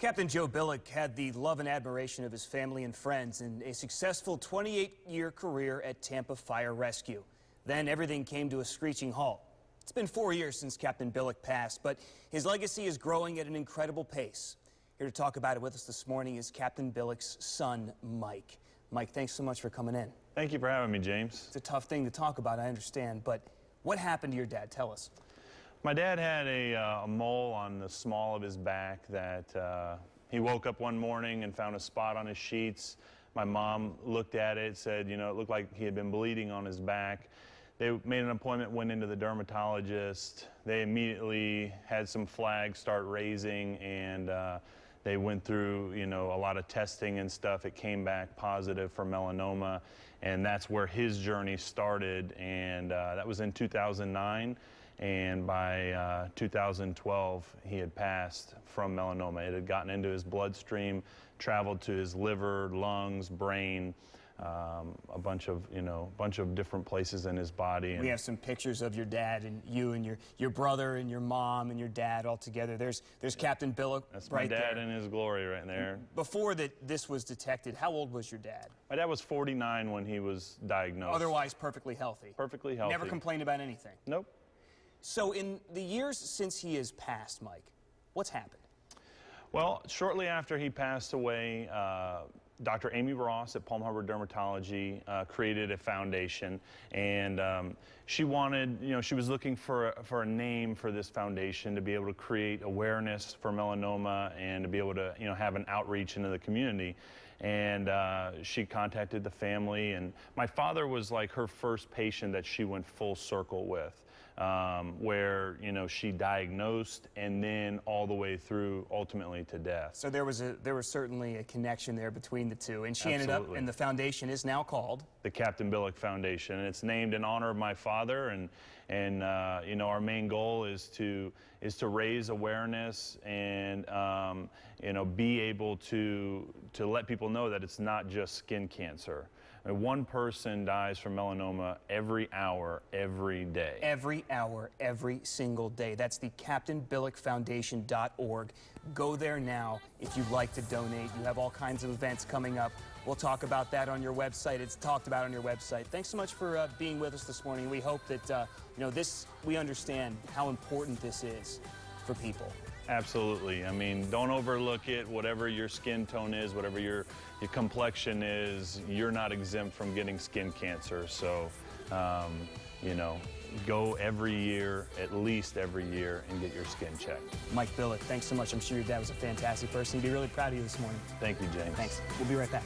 Captain Joe Billek had the love and admiration of his family and friends in a successful 28-year career at Tampa Fire Rescue. Then everything came to a screeching halt. It's been 4 years since Captain Billek passed, but his legacy is growing at an incredible pace. Here to talk about it with us this morning is Captain Billek's son, Mike. Mike, thanks so much for coming in. Thank you for having me, James. It's a tough thing to talk about, I understand, but what happened to your dad? Tell us. My dad had a mole on the small of his back that he woke up one morning and found a spot on his sheets. My mom looked at it, said, you know, it looked like he had been bleeding on his back. They made an appointment, went into the dermatologist. They immediately had some flags start raising, and they went through, you know, a lot of testing and stuff. It came back positive for melanoma, and that's where his journey started, and that was in 2009. And by 2012, he had passed from melanoma. It had gotten into his bloodstream, traveled to his liver, lungs, brain, a bunch of different places in his body. We have some pictures of your dad and you and your brother and your mom and your dad all together. There's Captain Billek. That's right my dad there. in his glory right there. Before this was detected, how old was your dad? My dad was 49 when he was diagnosed. Otherwise perfectly healthy. Perfectly healthy. Never complained about anything. Nope. So in the years since he has passed, Mike, what's happened? Well, shortly after he passed away, Dr. Amy Ross at Palm Harbor Dermatology created a foundation, and she wanted, you know, she was looking for a name for this foundation to be able to create awareness for melanoma and to be able to, you know, have an outreach into the community. And she contacted the family, and my father was like her first patient that she went full circle with. Where, you know, she diagnosed and then all the way through ultimately to death. So there was certainly a connection there between the two, and she Absolutely. ended up, and the foundation is now called the Captain Billek Foundation, and it's named in honor of my father. And you know, our main goal is to raise awareness and you know, be able to let people know that it's not just skin cancer. I mean, one person dies from melanoma every hour, every day. Every hour, every single day. That's the CaptainBillekFoundation.org. Go there now if you'd like to donate. You have all kinds of events coming up. We'll talk about that on your website. It's talked about on your website. Thanks so much for being with us this morning. We hope that you know, we understand how important this is for people. Absolutely. I mean, don't overlook it. Whatever your skin tone is, whatever your complexion is, you're not exempt from getting skin cancer. So, you know, go every year, at least every year, and get your skin checked. Mike Billek, thanks so much. I'm sure your dad was a fantastic person. He'd be really proud of you this morning. Thank you, James. Thanks. We'll be right back.